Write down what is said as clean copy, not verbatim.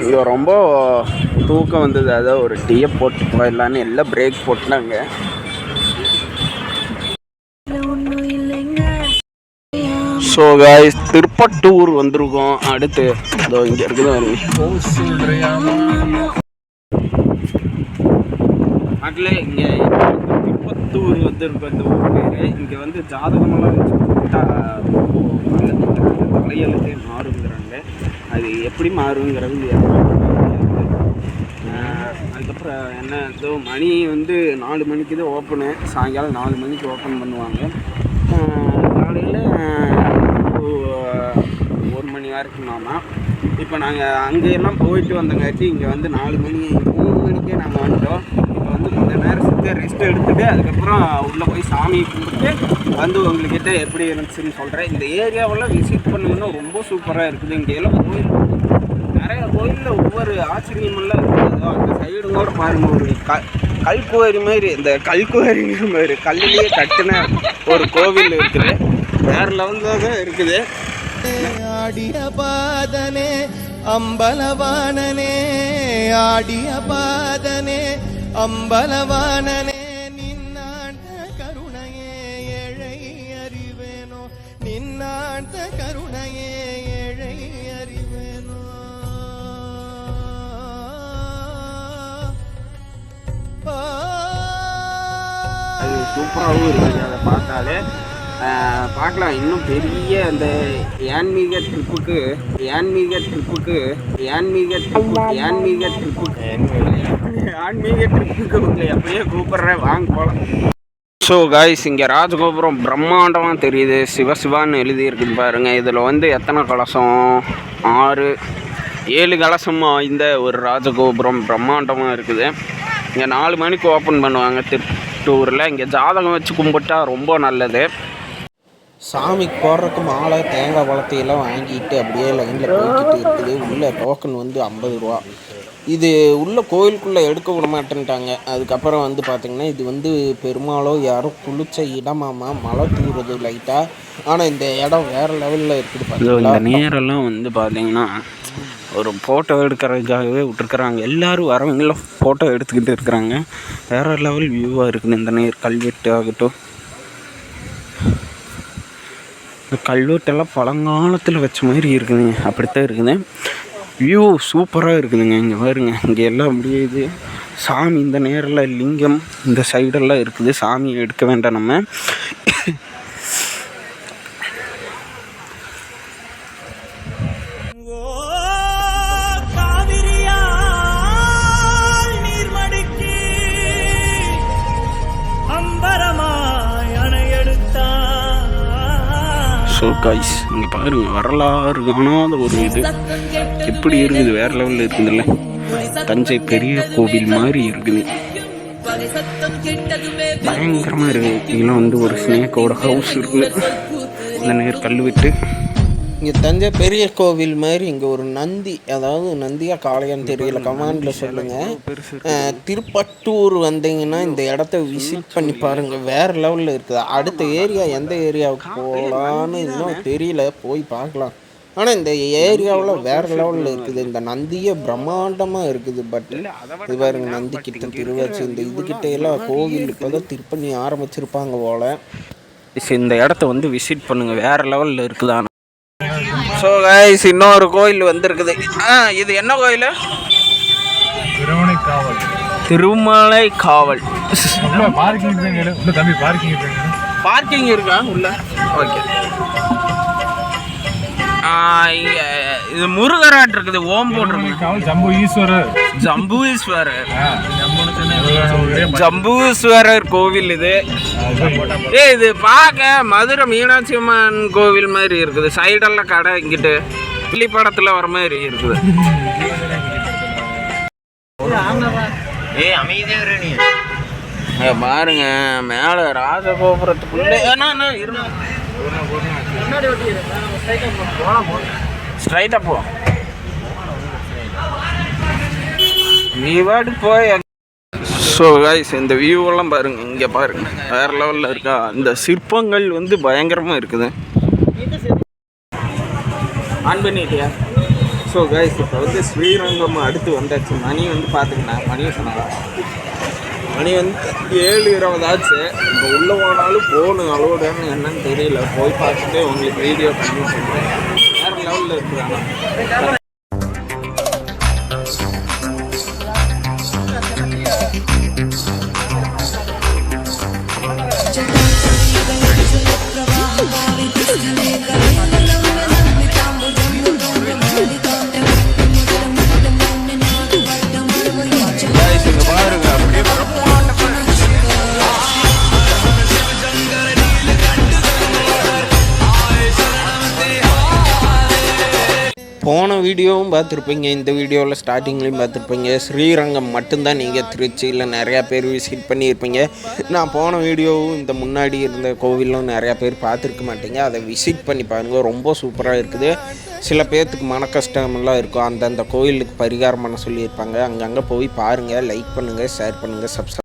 இங்கே ரொம்ப தூக்கம் வந்தது. அதான் ஒரு டீயை போட்டு போயிடலான்னு எல்லாம் பிரேக் போட்டுனாங்க. ஸோ காய்ஸ் திருப்பட்டூர் வந்திருக்கோம். அடுத்து இதோ இங்கே இருக்குது நாட்டில் இங்கே திருப்பத்தூர் வந்திருக்கோம். இந்த ஊர் பேர். இங்கே வந்து ஜாதகமெல்லாம் வச்சு போட்டா நல்லதுங்கிறாங்க, தலையெழுத்தே மாறுங்கிறாங்க. அது எப்படி மாறுங்கிறது அதுக்கப்புறம் என்ன இதோ மணி வந்து 4 மணிக்கு தான் ஓப்பனு. சாயங்காலம் 4 மணிக்கு ஓப்பன் பண்ணுவாங்க. காலையில் 1 மணி வரைக்குமாமா. இப்போ நாங்கள் அங்கெல்லாம் போயிட்டு வந்தங்காட்டி இங்கே வந்து 4 மணி 3 மணிக்கே நாங்கள் வந்துட்டோம். இப்போ வந்து கொஞ்சம் நேரம் சுற்றி ரெஸ்ட் எடுத்துகிட்டு அதுக்கப்புறம் உள்ளே போய் சாமி கும்பிட்டு வந்து உங்கள்கிட்ட எப்படி இருந்துச்சுன்னு சொல்கிறேன். இந்த ஏரியாவெல்லாம் விசிட் பண்ணுங்கன்னா ரொம்ப சூப்பராக இருக்குது. இங்கே எல்லாம் கோயில் நிறையா கோயிலில் ஒவ்வொரு ஆச்சரியமெல்லாம் இருக்குது. அந்த சைடு கூட பாருங்கள், ஒரு கல்குவாரி மாதிரி, இந்த கல்குவாரிங்கிற மாதிரி கல்லிலேயே கட்டின ஒரு கோவில் இருக்குது. வேறு லெவலில் தான் இருக்குது. ஆடிய பாதனே அம்பலவானனே, ஆடிய பாதனே அம்பலவானனே, நின்னாண்ட கருணையே ஏழை அறிவேனோ, நின்னாண்ட கருணையே ஏழை அறிவேனோ. அது சூப்பராகவும் இருக்குது. அதை பார்த்தாலே பார்க்கலாம். இன்னும் பெரிய அந்த ஆன்மீக ட்ரிப்புக்கு உங்களை அப்படியே கூப்பிட்றேன், வாங்க போகலாம். ஸோ காய்ஸ் இங்கே ராஜகோபுரம் பிரம்மாண்டமாக தெரியுது. சிவசிவான்னு எழுதியிருக்குது பாருங்கள். இதில் வந்து எத்தனை கலசம்? 6 7 கலசம் இந்த ஒரு ராஜகோபுரம் பிரம்மாண்டமாக இருக்குது. இங்கே 4 மணிக்கு ஓப்பன் பண்ணுவாங்க திருப்பத்தூரில். இங்கே ஜாதகம் வச்சு கும்பிட்டா ரொம்ப நல்லது. சாமிக்கு போடுறதுக்கு மாலை தேங்காய் பழத்தையெல்லாம் வாங்கிட்டு அப்படியே லைனில் போய்கிட்டு இருக்குது. உள்ளே டோக்கன் வந்து 50 ரூபா. இது உள்ள கோயிலுக்குள்ளே எடுக்க விட மாட்டேன்ட்டாங்க. அதுக்கப்புறம் வந்து பார்த்திங்கன்னா இது வந்து பெருமாளோ யாரும் குளிச்ச இடமாமா, மழை தூருது லைட்டாக. ஆனால் இந்த இடம் வேறு லெவலில் இருக்குது. இந்த நேரெல்லாம் வந்து பார்த்திங்கன்னா ஒரு ஃபோட்டோ எடுக்கிறதுக்காகவே விட்டுருக்குறாங்க. எல்லோரும் வரவங்களும் ஃபோட்டோ எடுத்துக்கிட்டு இருக்கிறாங்க. வேறு லெவல் வியூவாக இருக்குது. இந்த நேர் கல்வெட்டு ஆகட்டும், இந்த கல்வெட்டெல்லாம் பழங்காலத்தில் வச்ச மாதிரி இருக்குதுங்க. அப்படித்தான் இருக்குது. வியூ சூப்பராக இருக்குதுங்க. இங்கே பாருங்க, இங்கே எல்லாம் அப்படியே இது சாமி. இந்த நேரில் லிங்கம் இந்த சைடெல்லாம் இருக்குது. சாமி எடுக்க வேண்டாம் நம்ம. ஸோ காய்ஸ் இங்கே பாருங்கள், வரலாறு காணாத ஒரு இது எப்படி இருக்குது, வேறு லெவலில் இருக்குதுல்ல. தஞ்சை பெரிய கோவில் மாதிரி இருக்குது, பயங்கரமாக இருக்குது. இதெல்லாம் வந்து ஒரு ஸ்னேக்கோட ஹவுஸ் இருக்குது. இந்த நேர் கல்வெட்டு. இங்கே தஞ்சை பெரிய கோவில் மாதிரி இங்கே ஒரு நந்தி, அதாவது நந்தியா காளையான்னு தெரியல, கமாண்டில் சொல்லுங்கள். திருப்பட்டூர் வந்தீங்கன்னா இந்த இடத்த விசிட் பண்ணி பாருங்கள், வேறு லெவலில் இருக்குது. அடுத்த ஏரியா எந்த ஏரியாவுக்கு போகலான்னு இன்னும் தெரியல, போய் பார்க்கலாம். ஆனால் இந்த ஏரியாவில் வேறு லெவலில் இருக்குது. இந்த நந்தியே பிரம்மாண்டமாக இருக்குது. பட் இது பாருங்க, நந்தி கிட்ட திருவாச்சி இந்த இதுக்கிட்ட எல்லாம் கோவில் இப்போ தான் திருப்பணி ஆரம்பிச்சிருப்பாங்க போல். இந்த இடத்த வந்து விசிட் பண்ணுங்கள், வேறு லெவலில் இருக்குதான்னு. ஸோ கைஸ் இன்னொரு கோயில் வந்திருக்குது. இது என்ன கோயில்? திருமலை காவல். பார்க்கிங் இருக்கா உள்ள? ஓகே. இது முருகராட் இருக்குது, ஓம் போட்டிருக்கு. ஜம்புஈஸ்வரர் கோவில் இது. இது பார்க்க மதுரை மீனாட்சி அம்மன் கோவில் மாதிரி இருக்குது. சைடெல்லாம் கடை இங்கிட்டு கிளி படத்தில் வர மாதிரி இருக்குது. பாருங்க, மேலே ராஜகோபுரத்துக்குள்ளே ஸ்ட்ரைட்டாக போ, நீ வாட்டு போய். ஸோ கைஸ் இந்த வியூவெல்லாம் பாருங்கள், இங்கே பாருங்கள், வேறு லெவலில் இருக்கா. இந்த சிற்பங்கள் வந்து பயங்கரமாக இருக்குது. ஆன் பண்ணிட்டியா? ஸோ கைஸ் இப்போ வந்து ஸ்ரீரங்கம் அடுத்து வந்தாச்சு. மணி வந்து பார்த்துக்கினா மணி சொன்னாங்க மணி வந்து 7:20 ஆச்சு. இப்போ உள்ளே போனாலும் போகணும் அலோடுன்னு என்னன்னு தெரியல. போய் பார்த்துட்டு உங்களுக்கு வீடியோ பண்ணி சொல்கிறேன். வேறு லெவலில் இருக்குறாங்க. போன வீடியோவும் பார்த்துருப்பீங்க, இந்த வீடியோவில் ஸ்டார்டிங்லேயும் பார்த்துருப்பீங்க. ஸ்ரீரங்கம் மட்டும்தான் நீங்கள் திருச்சியில் நிறையா பேர் விசிட் பண்ணியிருப்பீங்க. நான் போன வீடியோவும் இந்த முன்னாடி இருந்த கோவிலும் நிறையா பேர் பார்த்துருக்க மாட்டீங்க. அதை விசிட் பண்ணி பாருங்கள், ரொம்ப சூப்பராக இருக்குது. சில பேர்த்துக்கு மன கஷ்டமெல்லாம் இருக்கும், அந்தந்த கோவிலுக்கு பரிகாரம் பண்ண சொல்லியிருப்பாங்க. அங்கங்கே போய் பாருங்கள், லைக் பண்ணுங்கள், ஷேர் பண்ணுங்கள், சப்ஸ்கிரைப்